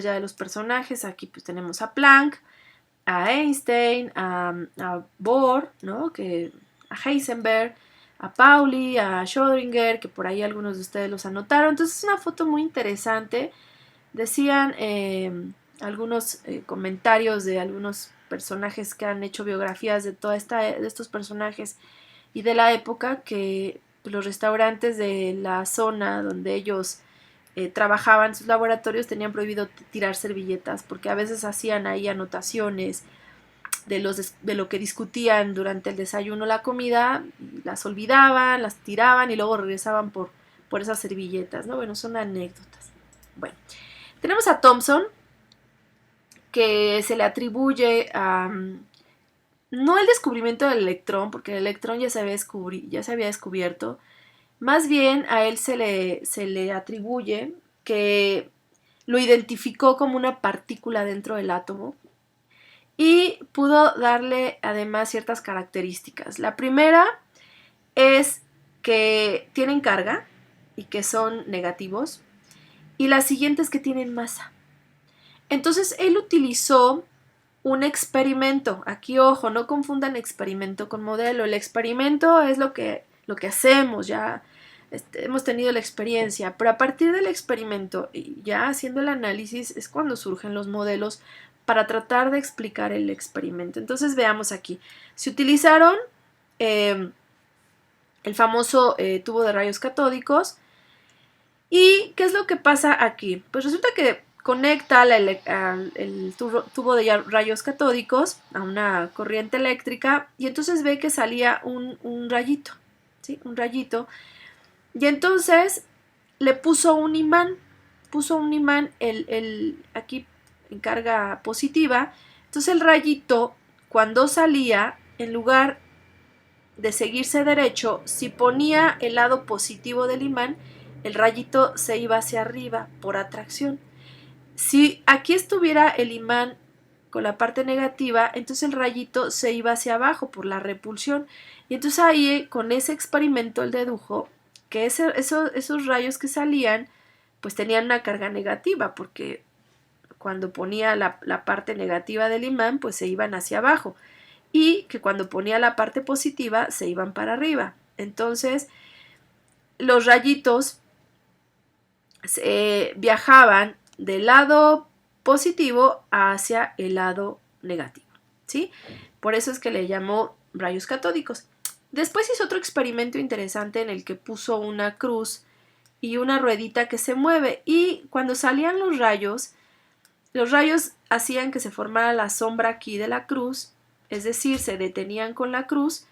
ya de los personajes, aquí pues tenemos a Planck, a Einstein, a Bohr, ¿no? A Heisenberg, a Pauli, a Schrödinger, que por ahí algunos de ustedes los anotaron. Entonces es una foto muy interesante. Decían algunos comentarios de algunos personajes que han hecho biografías de de estos personajes y de la época, que los restaurantes de la zona donde ellos trabajaban, sus laboratorios, tenían prohibido tirar servilletas porque a veces hacían ahí anotaciones de lo que discutían durante el desayuno o la comida, las olvidaban, las tiraban y luego regresaban por esas servilletas, ¿no? Bueno, son anécdotas. Bueno, tenemos a Thomson, que se le atribuye a no el descubrimiento del electrón, porque el electrón ya se había descubierto, más bien a él se le atribuye que lo identificó como una partícula dentro del átomo y pudo darle además ciertas características. La primera es que tienen carga y que son negativos, y la siguiente es que tienen masa. Entonces él utilizó un experimento. Aquí, ojo, no confundan experimento con modelo. El experimento es lo que hacemos, ya hemos tenido la experiencia, pero a partir del experimento y ya haciendo el análisis es cuando surgen los modelos para tratar de explicar el experimento. Entonces veamos aquí. Se utilizaron el famoso tubo de rayos catódicos. ¿Y qué es lo que pasa aquí? Pues resulta que conecta el tubo de rayos catódicos a una corriente eléctrica y entonces ve que salía un rayito, ¿sí? Un rayito. Y entonces le puso un imán aquí en carga positiva. Entonces el rayito, cuando salía, en lugar de seguirse derecho, si ponía el lado positivo del imán, el rayito se iba hacia arriba por atracción. Si aquí estuviera el imán con la parte negativa, entonces el rayito se iba hacia abajo por la repulsión. Y entonces ahí, con ese experimento, él dedujo que esos rayos que salían, pues tenían una carga negativa, porque cuando ponía la parte negativa del imán, pues se iban hacia abajo. Y que cuando ponía la parte positiva, se iban para arriba. Entonces, los rayitos viajaban del lado positivo hacia el lado negativo, ¿sí? Por eso es que le llamó rayos catódicos. Después hizo otro experimento interesante en el que puso una cruz y una ruedita que se mueve, y cuando salían los rayos hacían que se formara la sombra aquí de la cruz, es decir, se detenían con la cruz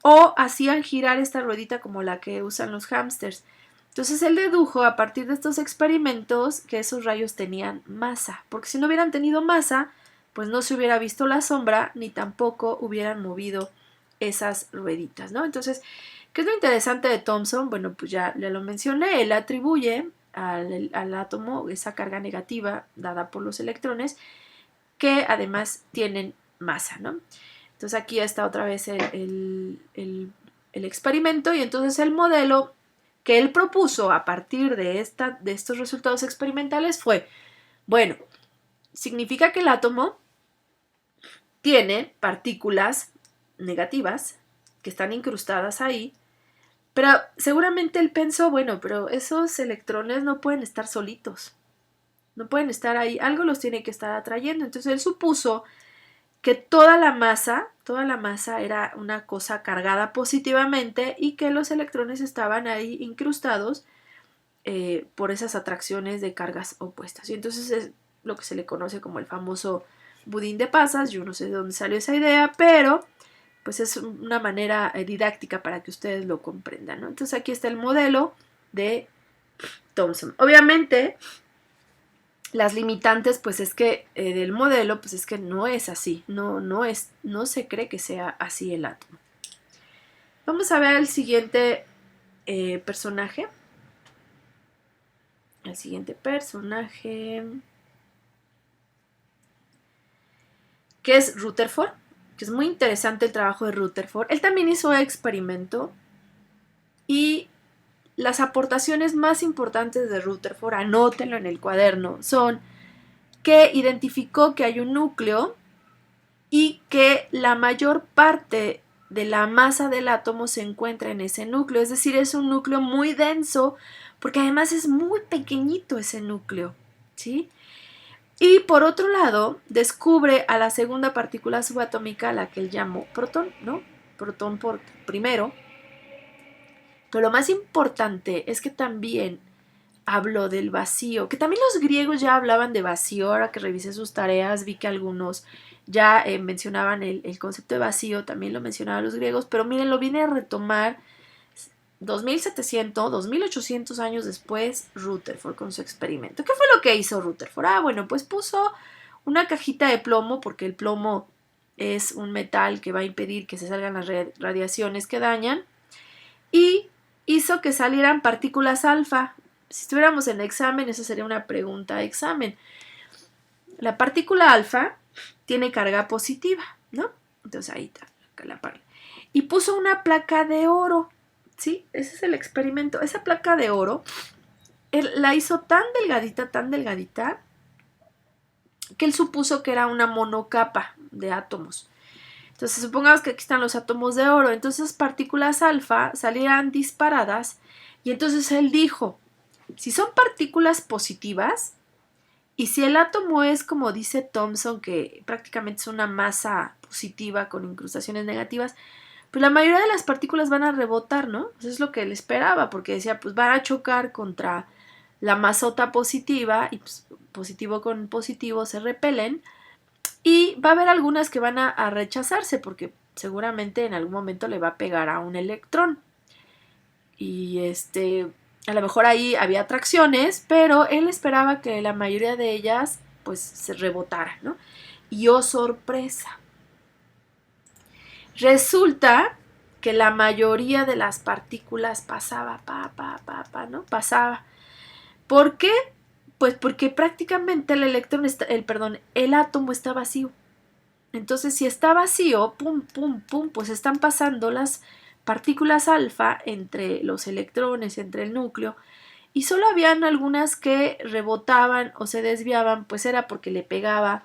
o hacían girar esta ruedita como la que usan los hámsters. Entonces él dedujo a partir de estos experimentos que esos rayos tenían masa, porque si no hubieran tenido masa, pues no se hubiera visto la sombra ni tampoco hubieran movido esas rueditas, ¿no? Entonces, ¿qué es lo interesante de Thomson? Bueno, pues ya lo mencioné, él atribuye al átomo esa carga negativa dada por los electrones, que además tienen masa, ¿no? Entonces aquí está otra vez el experimento, y entonces el modelo que él propuso a partir de estos resultados experimentales fue, bueno, significa que el átomo tiene partículas negativas que están incrustadas ahí, pero seguramente él pensó, bueno, pero esos electrones no pueden estar solitos, no pueden estar ahí, algo los tiene que estar atrayendo. Entonces él supuso que toda la masa era una cosa cargada positivamente y que los electrones estaban ahí incrustados por esas atracciones de cargas opuestas. Y entonces es lo que se le conoce como el famoso budín de pasas. Yo no sé de dónde salió esa idea, pero pues es una manera didáctica para que ustedes lo comprendan, ¿no? Entonces aquí está el modelo de Thomson. Obviamente, las limitantes, pues es que del modelo, pues es que no es así, no se cree que sea así el átomo. Vamos a ver el siguiente personaje. El siguiente personaje, que es Rutherford, que es muy interesante el trabajo de Rutherford. Él también hizo experimento, y las aportaciones más importantes de Rutherford, anótenlo en el cuaderno, son que identificó que hay un núcleo y que la mayor parte de la masa del átomo se encuentra en ese núcleo, es decir, es un núcleo muy denso, porque además es muy pequeñito ese núcleo, ¿sí? Y por otro lado, descubre a la segunda partícula subatómica, la que él llamó protón, ¿no? Protón por primero. Pero lo más importante es que también habló del vacío, que también los griegos ya hablaban de vacío. Ahora que revisé sus tareas vi que algunos ya mencionaban el concepto de vacío, también lo mencionaban los griegos, pero miren, lo viene a retomar 2700, 2800 años después Rutherford con su experimento. ¿Qué fue lo que hizo Rutherford? Bueno, pues puso una cajita de plomo, porque el plomo es un metal que va a impedir que se salgan las radiaciones que dañan, y hizo que salieran partículas alfa. Si estuviéramos en examen, eso sería una pregunta de examen. La partícula alfa tiene carga positiva, ¿no? Entonces ahí está la parte. Y puso una placa de oro, ¿sí? Ese es el experimento. Esa placa de oro, él la hizo tan delgadita, que él supuso que era una monocapa de átomos. Entonces, supongamos que aquí están los átomos de oro. Entonces, partículas alfa salieran disparadas. Y entonces él dijo, si son partículas positivas, y si el átomo es, como dice Thomson, que prácticamente es una masa positiva con incrustaciones negativas, pues la mayoría de las partículas van a rebotar, ¿no? Eso es lo que él esperaba, porque decía, pues van a chocar contra la masota positiva, y pues, positivo con positivo se repelen, y va a haber algunas que van a rechazarse, porque seguramente en algún momento le va a pegar a un electrón. Y a lo mejor ahí había atracciones, pero él esperaba que la mayoría de ellas pues se rebotaran, ¿no? Y oh sorpresa, resulta que la mayoría de las partículas pasaba, ¿no? Pasaba. ¿Por qué? Pues porque prácticamente el átomo está vacío. Entonces, si está vacío, pum, pum, pum, pues están pasando las partículas alfa entre los electrones, entre el núcleo, y solo habían algunas que rebotaban o se desviaban, pues era porque le pegaba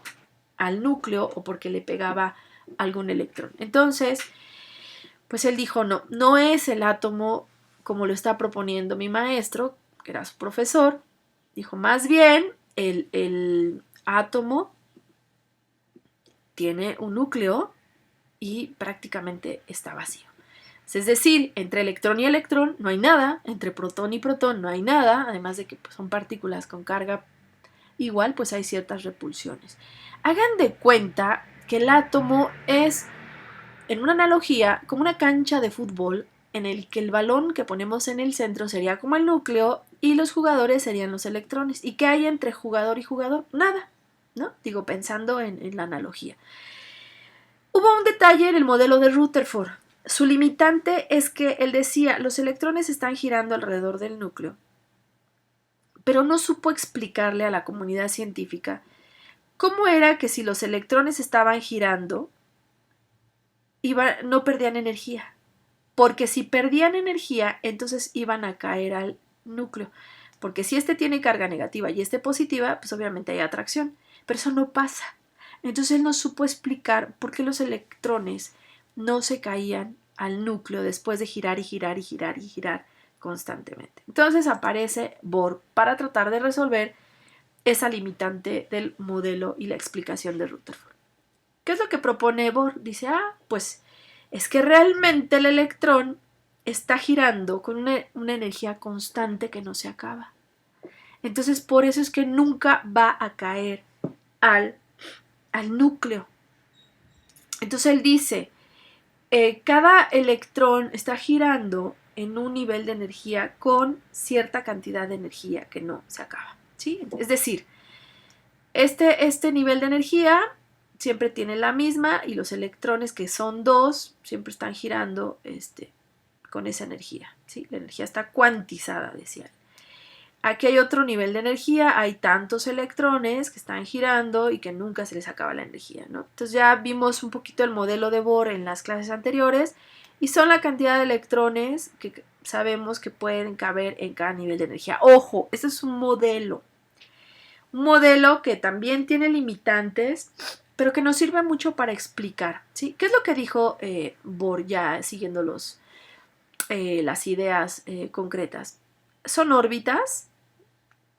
al núcleo o porque le pegaba algún electrón. Entonces, pues él dijo, no, no es el átomo como lo está proponiendo mi maestro, que era su profesor. Dijo, más bien, el átomo tiene un núcleo y prácticamente está vacío. Es decir, entre electrón y electrón no hay nada, entre protón y protón no hay nada, además de que pues, son partículas con carga igual, pues hay ciertas repulsiones. Hagan de cuenta que el átomo es, en una analogía, como una cancha de fútbol en el que el balón que ponemos en el centro sería como el núcleo y los jugadores serían los electrones. ¿Y qué hay entre jugador y jugador? Nada, ¿no? Digo, pensando en la analogía. Hubo un detalle en el modelo de Rutherford. Su limitante es que él decía, los electrones están girando alrededor del núcleo, pero no supo explicarle a la comunidad científica cómo era que si los electrones estaban girando, no perdían energía, porque si perdían energía, entonces iban a caer al núcleo, porque si este tiene carga negativa y este positiva, pues obviamente hay atracción, pero eso no pasa. Entonces él no supo explicar por qué los electrones no se caían al núcleo después de girar y girar y girar y girar constantemente. Entonces aparece Bohr para tratar de resolver esa limitante del modelo y la explicación de Rutherford. ¿Qué es lo que propone Bohr? Dice, pues es que realmente el electrón está girando con una energía constante que no se acaba. Entonces por eso es que nunca va a caer al núcleo. Entonces él dice, cada electrón está girando en un nivel de energía con cierta cantidad de energía que no se acaba, ¿sí? Es decir, este nivel de energía siempre tiene la misma y los electrones, que son dos, siempre están girando con esa energía, ¿sí? La energía está cuantizada, decía él. Aquí hay otro nivel de energía, hay tantos electrones que están girando y que nunca se les acaba la energía, ¿no? Entonces ya vimos un poquito el modelo de Bohr en las clases anteriores y son la cantidad de electrones que sabemos que pueden caber en cada nivel de energía. Ojo, este es un modelo. Un modelo que también tiene limitantes, pero que nos sirve mucho para explicar, ¿sí? ¿Qué es lo que dijo Bohr, ya siguiendo las ideas concretas? Son órbitas,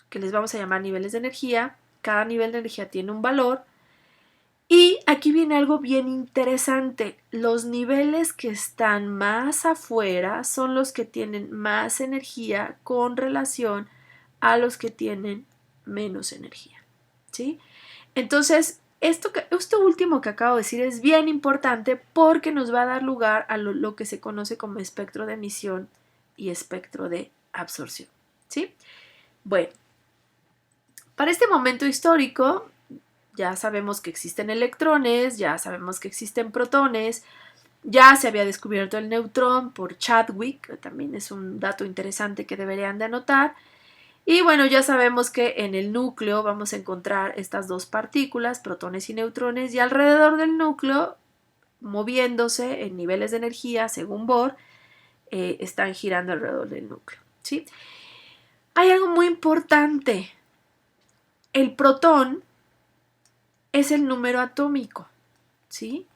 que les vamos a llamar niveles de energía. Cada nivel de energía tiene un valor. Y aquí viene algo bien interesante. Los niveles que están más afuera son los que tienen más energía con relación a los que tienen menos energía, ¿sí? Entonces, esto último que acabo de decir es bien importante porque nos va a dar lugar a lo que se conoce como espectro de emisión y espectro de absorción, ¿sí? Bueno, para este momento histórico ya sabemos que existen electrones, ya sabemos que existen protones, ya se había descubierto el neutrón por Chadwick, que también es un dato interesante que deberían de anotar. Y bueno, ya sabemos que en el núcleo vamos a encontrar estas dos partículas, protones y neutrones, y alrededor del núcleo, moviéndose en niveles de energía, según Bohr, están girando alrededor del núcleo, ¿sí? Hay algo muy importante. El protón es el número atómico, ¿sí?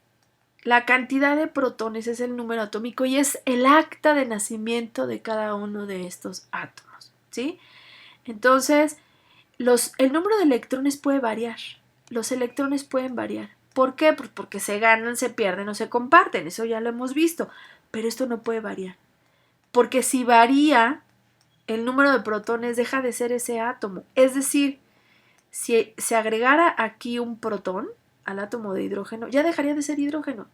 La cantidad de protones es el número atómico y es el acta de nacimiento de cada uno de estos átomos, ¿sí? Entonces, el número de electrones puede variar. Los electrones pueden variar. ¿Por qué? Pues porque se ganan, se pierden o se comparten. Eso ya lo hemos visto. Pero esto no puede variar. Porque si varía, el número de protones deja de ser ese átomo. Es decir, si se agregara aquí un protón al átomo de hidrógeno, ya dejaría de ser hidrógeno.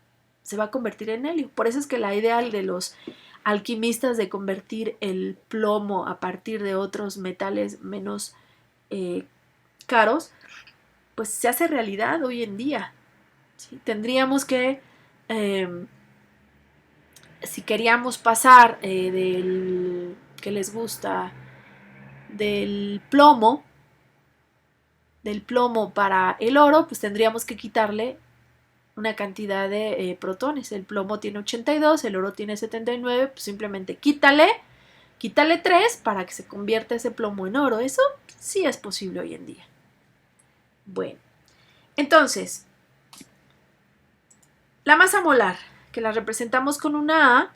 Se va a convertir en helio. Por eso es que la idea de los alquimistas de convertir el plomo a partir de otros metales menos caros, pues se hace realidad hoy en día, ¿sí? Tendríamos que, si queríamos pasar del que les gusta, del plomo para el oro, pues tendríamos que quitarle una cantidad de protones. El plomo tiene 82, el oro tiene 79, pues simplemente quítale 3 para que se convierta ese plomo en oro. Eso sí es posible hoy en día. Bueno, entonces, la masa molar, que la representamos con una A,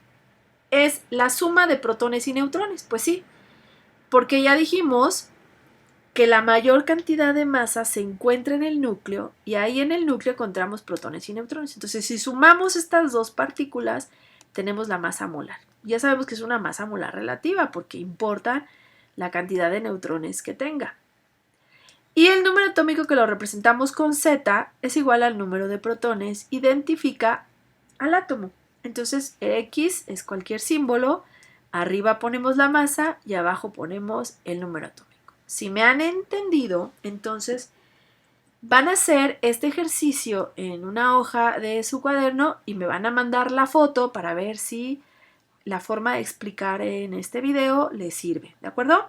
es la suma de protones y neutrones. Pues sí, porque ya dijimos que la mayor cantidad de masa se encuentra en el núcleo y ahí en el núcleo encontramos protones y neutrones. Entonces, si sumamos estas dos partículas, tenemos la masa molar. Ya sabemos que es una masa molar relativa porque importa la cantidad de neutrones que tenga. Y el número atómico, que lo representamos con Z, es igual al número de protones, identifica al átomo. Entonces, X es cualquier símbolo, arriba ponemos la masa y abajo ponemos el número atómico. Si me han entendido, entonces van a hacer este ejercicio en una hoja de su cuaderno y me van a mandar la foto para ver si la forma de explicar en este video les sirve, ¿de acuerdo?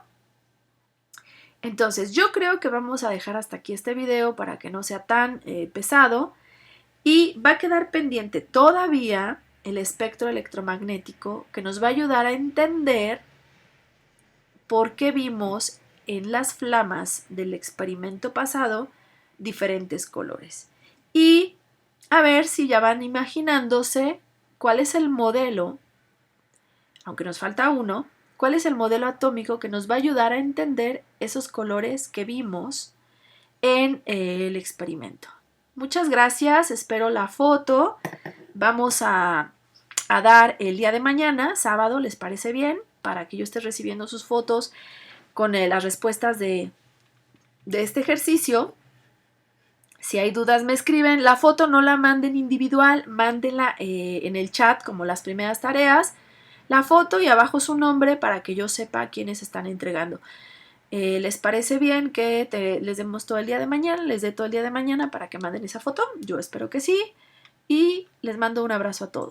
Entonces, yo creo que vamos a dejar hasta aquí este video para que no sea tan pesado y va a quedar pendiente todavía el espectro electromagnético, que nos va a ayudar a entender por qué vimos en las flamas del experimento pasado diferentes colores. Y a ver si ya van imaginándose cuál es el modelo, aunque nos falta uno, cuál es el modelo atómico que nos va a ayudar a entender esos colores que vimos en el experimento. Muchas gracias, espero la foto. Vamos a dar el día de mañana, sábado, ¿les parece bien? Para que yo esté recibiendo sus fotos con las respuestas de este ejercicio. Si hay dudas me escriben. La foto no la manden individual, mándenla en el chat como las primeras tareas. La foto y abajo su nombre para que yo sepa a quiénes están entregando. ¿Les parece bien que les demos todo el día de mañana? Les dé todo el día de mañana para que manden esa foto. Yo espero que sí. Y les mando un abrazo a todos.